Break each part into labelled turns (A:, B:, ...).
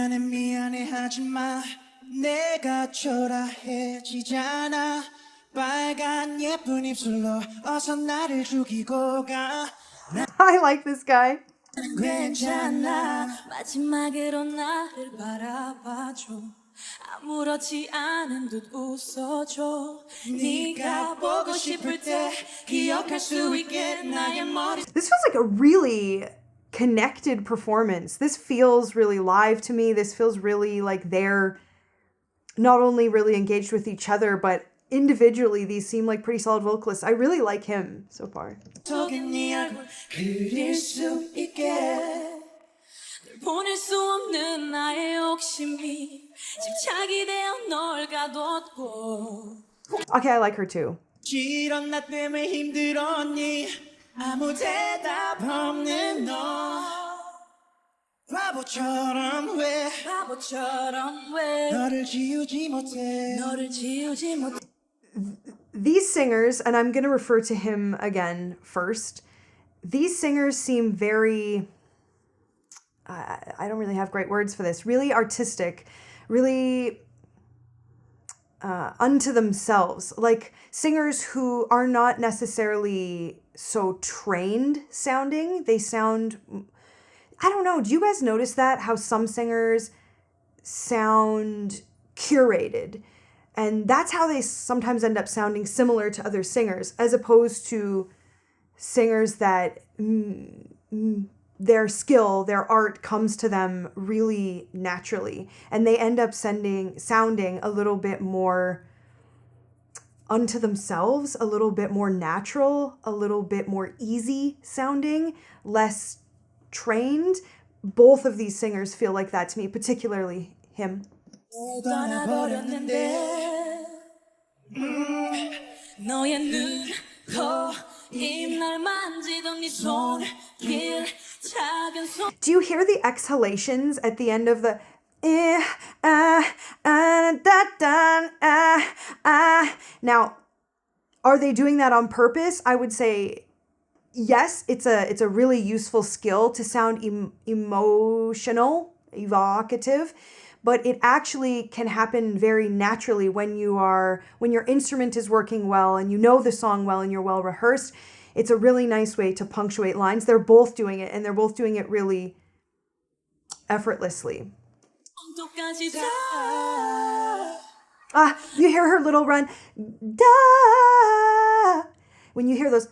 A: 미안해 미안해 하지마 내가 초라해지잖아 빨간 예쁜 입술로 어서 나를 죽이고 가
B: I like this guy.
A: 괜찮아 마지막으로 나를 바라봐줘 아무렇지 않은 듯 웃어줘 네가 보고 싶을 때 기억할 수 있게 나의 머리
B: This feels like a really connected performance. This feels really live to me. This feels really like they're not only really engaged with each other, but individually these seem like pretty solid vocalists. I really like him so far.
A: 속에 네 얼굴 그릴 수 있게 보낼 수 없는 나의 욕심이 집착이 되어 널 가뒀고
B: Okay, I like her too.
A: 이런 나 때문에 힘들었니 아무 대답 없는 너 바보처럼 왜 너를 지우지 못해
B: These singers, and I'm going to refer to him again first, these singers seem very, I don't really have great words for this, really artistic, really unto themselves, like singers who are not necessarily so trained sounding. They sound, I don't know, do you guys notice that? How some singers sound curated? And that's how they sometimes end up sounding similar to other singers, as opposed to singers that their skill, their art comes to them really naturally. And they end up sounding a little bit more unto themselves, a little bit more natural, a little bit more easy sounding, less trained. Both of these singers feel like that to me, particularly him.
A: 너의 눈, 코, 입날 만지던 네 손길 작은 손
B: Do you hear the exhalations at the end of the Now, are they doing that on purpose? I would say yes, it's a really useful skill to sound emotional, evocative. But it actually can happen very naturally when your instrument is working well and you know the song well and you're well rehearsed. It's a really nice way to punctuate lines. They're both doing it, and they're both doing it really effortlessly. You hear her little run. Da! When you hear those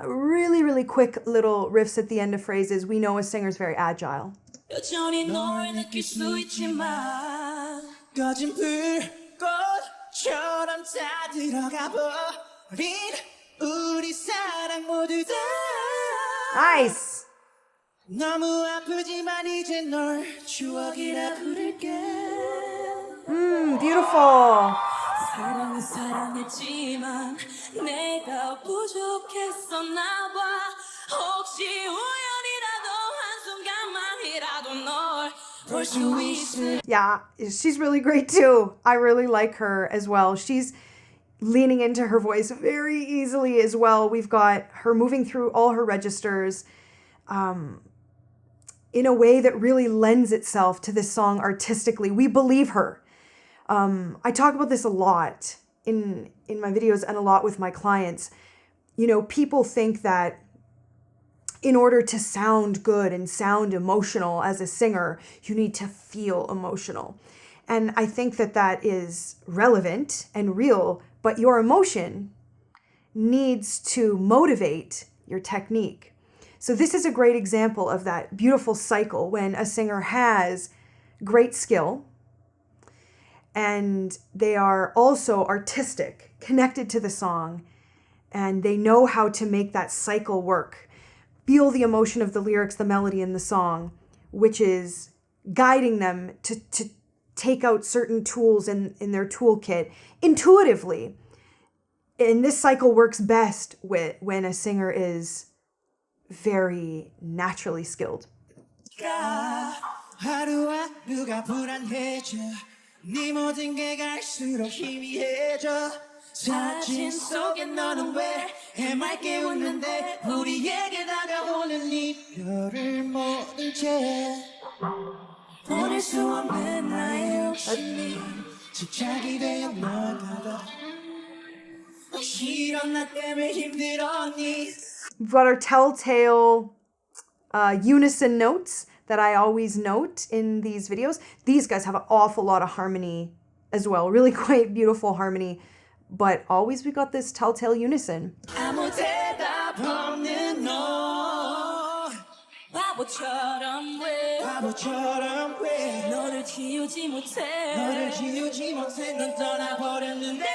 B: really, really quick little riffs at the end of phrases, we know a singer's very agile.
A: 여전히 널 느낄 수 있지만 꺼진 불꽃처럼 다 들어가 버린 우리 사랑 모두 다
B: Nice.
A: 너무 아프지만 이제 널 추억이라 부를게
B: Beautiful.
A: 사랑은 사랑했지만 내가 부족했었나 봐 혹시 우연이라도 한순간만이라도 널 볼 수 있을
B: Yeah, she's really great too. I really like her as well. She's leaning into her voice very easily as well. We've got her moving through all her registers in a way that really lends itself to this song artistically. We believe her. I talk about this a lot in my videos and a lot with my clients. You know, people think that in order to sound good and sound emotional as a singer, you need to feel emotional. And I think that that is relevant and real, but your emotion needs to motivate your technique. So this is a great example of that beautiful cycle when a singer has great skill and they are also artistic, connected to the song, and they know how to make that cycle work. Feel the emotion of the lyrics, the melody in the song, which is guiding them to take out certain tools in their toolkit intuitively. And this cycle works best when a singer is very naturally skilled.
A: 하루하루가 불안해져 네 모든 게 갈수록 희미해져 사진 속에 너는 왜 해맑게 웃는데 우리에게 다가오는 이별을 모른 채 보낼 수 없는 나의 욕심이 집착이 되어 널 받아 이런 나 때문에 힘들었니
B: We've got our telltale unison notes that I always note in these videos. These guys have an awful lot of harmony as well. Really quite beautiful harmony. But always we got this telltale unison.
A: 아무 대답 없는 너 바보처럼 왜 너를 지우지 못해 넌 떠나버렸는데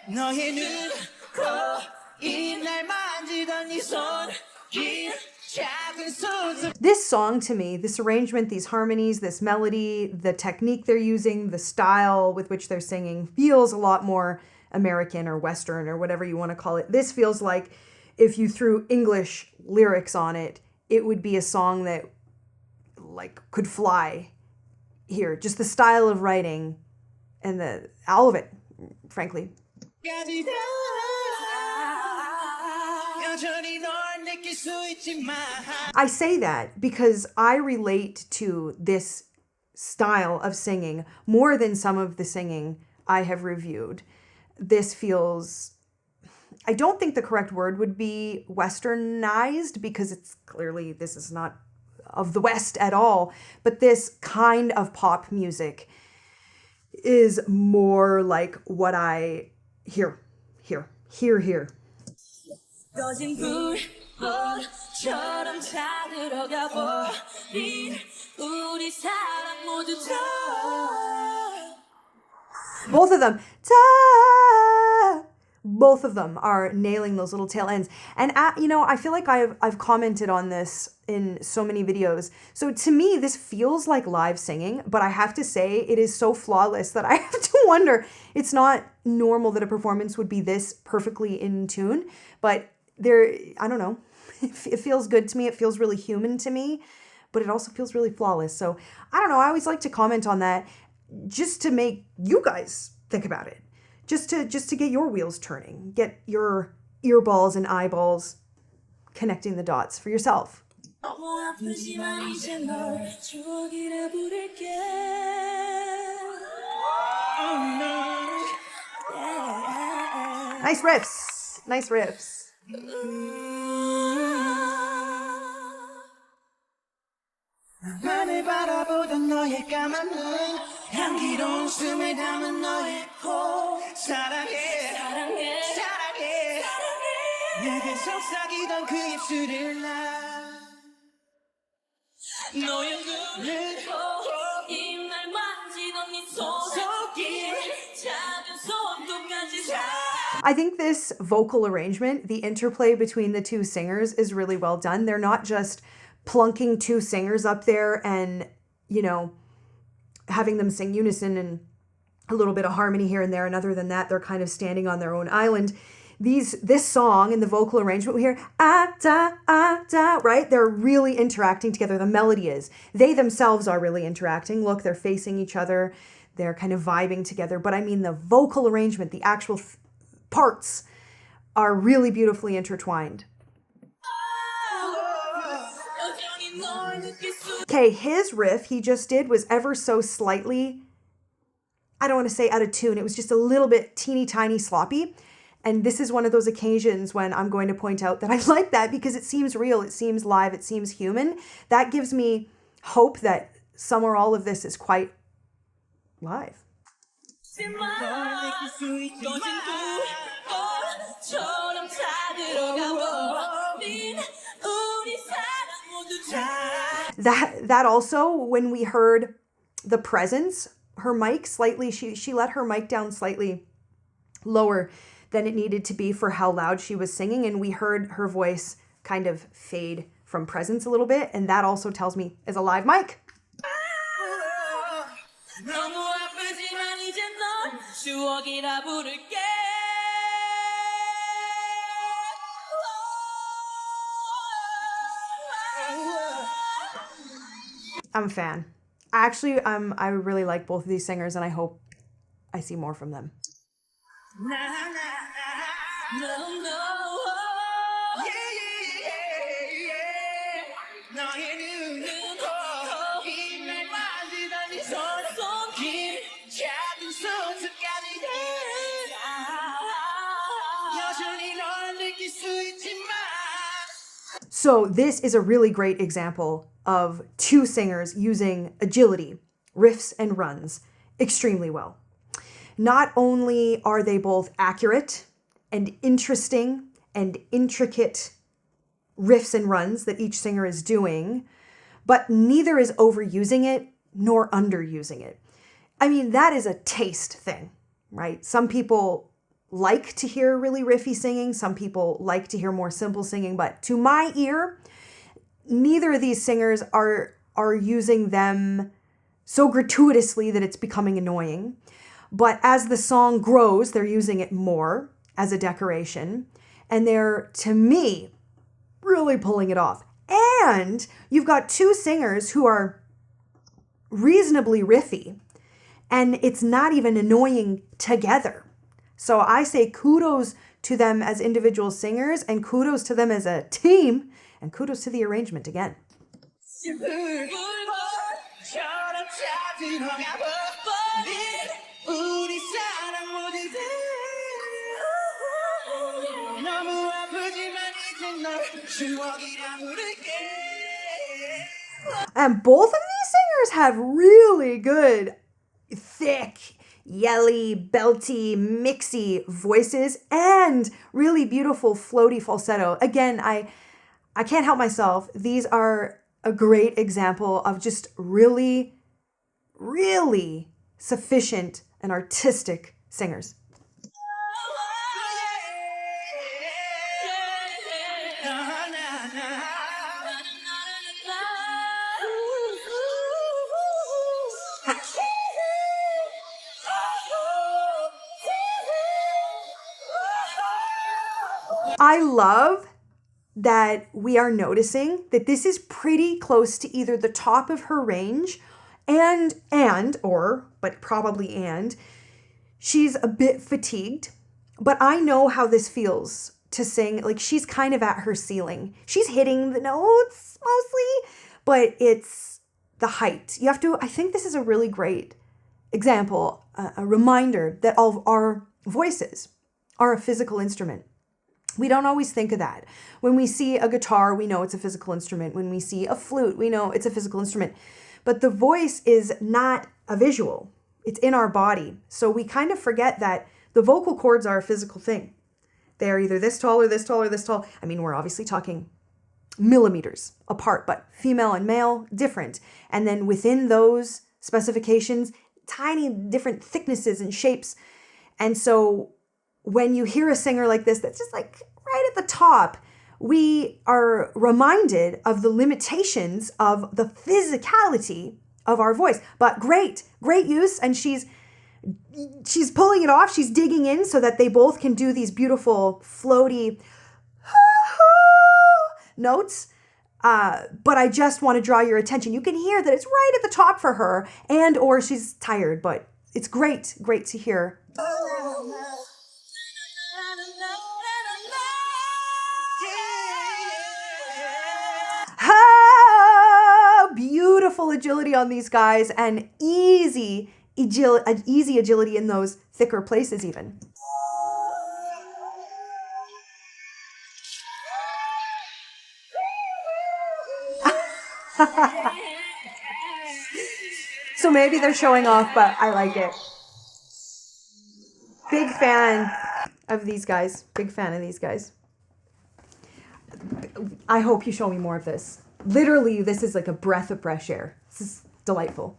A: 너의 눈, 코, 입날 만지던 네 손, 긴 작은 손
B: This song to me, this arrangement, these harmonies, this melody, the technique they're using, the style with which they're singing feels a lot more American or Western or whatever you want to call it. This feels like if you threw English lyrics on it, it would be a song that like could fly here. Just the style of writing and all of it, frankly. I say that because I relate to this style of singing more than some of the singing I have reviewed. This feels, I don't think the correct word would be westernized because it's clearly, this is not of the West at all, but this kind of pop music is more like what I hear.
A: 꺼진 불꽃처럼 타들어가 버린 우리 사랑 모두 다
B: Both of them, both of them are nailing those little tail ends. And you know, I feel like I've commented on this in so many videos. So to me, this feels like live singing, but I have to say it is so flawless that I have to wonder. It's not normal that a performance would be this perfectly in tune, but I don't know. It feels good to me. It feels really human to me, but it also feels really flawless. So I don't know. I always like to comment on that just to make you guys think about it. Just to get your wheels turning, get your earballs and eyeballs connecting the dots for yourself. Nice riffs. Nice riffs.
A: 나를 바라보던 너의 까만 눈 향기로운 숨을 담은 너의 코 사랑해 내게 속삭이던 그 입술을 나 너의 눈을 입날 만지던 네 손속이 작은 손톱까지 다
B: I think this vocal arrangement, the interplay between the two singers is really well done. They're not just plunking two singers up there and, you know, having them sing unison and a little bit of harmony here and there. And other than that, they're kind of standing on their own island. This song and the vocal arrangement we hear, da, right? They're really interacting together. The melody is. They themselves are really interacting. Look, they're facing each other. They're kind of vibing together. But I mean, the vocal arrangement, the actual parts are really beautifully intertwined. Okay, his riff he just did was ever so slightly, I don't want to say out of tune. It was just a little bit teeny tiny sloppy. And this is one of those occasions when I'm going to point out that I like that because it seems real, it seems live, it seems human. That gives me hope that some or all of this is quite live. That also, when we heard the presence, her mic slightly, she let her mic down slightly lower than it needed to be for how loud she was singing, and we heard her voice kind of fade from presence a little bit, and that also tells me it's a live mic. I'm a fan. Actually, I really like both of these singers, and I hope I see more from them. So this is a really great example of two singers using agility, riffs and runs extremely well. Not only are they both accurate and interesting and intricate riffs and runs that each singer is doing, but neither is overusing it nor underusing it. I mean, that is a taste thing, right? Some people like to hear really riffy singing. Some people like to hear more simple singing, but to my ear, neither of these singers are using them so gratuitously that it's becoming annoying. But as the song grows, they're using it more as a decoration. And they're, to me, really pulling it off. And you've got two singers who are reasonably riffy, and it's not even annoying together. So I say kudos to them as individual singers, and kudos to them as a team, and kudos to the arrangement again. And both of these singers have really good, thick, yelly, belty, mixy voices and really beautiful floaty falsetto. Again, I can't help myself. These are a great example of just really, really sufficient and artistic singers. I love that we are noticing that this is pretty close to either the top of her range and she's a bit fatigued, but I know how this feels to sing. Like, she's kind of at her ceiling. She's hitting the notes mostly, but it's the height. I think this is a really great example, a reminder that all of our voices are a physical instrument. We don't always think of that. When we see a guitar, we know it's a physical instrument. When we see a flute, we know it's a physical instrument. But the voice is not a visual. It's in our body. So we kind of forget that the vocal cords are a physical thing. They're either this tall or this tall or this tall. I mean, we're obviously talking millimeters apart, but female and male, different. And then within those specifications, tiny different thicknesses and shapes. And so when you hear a singer like this, that's just like right at the top, we are reminded of the limitations of the physicality of our voice. But great use. And she's pulling it off. She's digging in so that they both can do these beautiful floaty notes. But I just want to draw your attention. You can hear that it's right at the top for her, and or she's tired, but it's great to hear. Beautiful agility on these guys, and easy agility in those thicker places even. So maybe they're showing off, but I like it. Big fan of these guys. Big fan of these guys. I hope you show me more of this. Literally, this is like a breath of fresh air. This is delightful.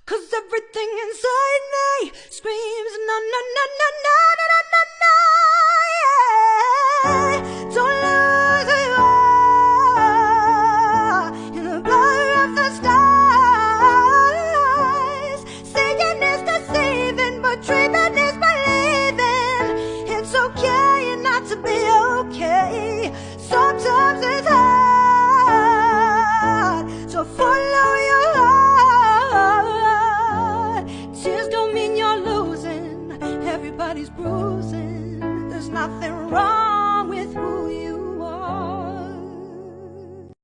A: 'Cause everything inside me screams na na na na na na na na na, yeah. Don't lose who you are in the blur of the stars. Saying is deceiving, but dreaming is believing. It's okay not to be okay. Sometimes it's hard to follow your heart. Tears don't mean you're losing. Everybody's bruising. There's nothing wrong.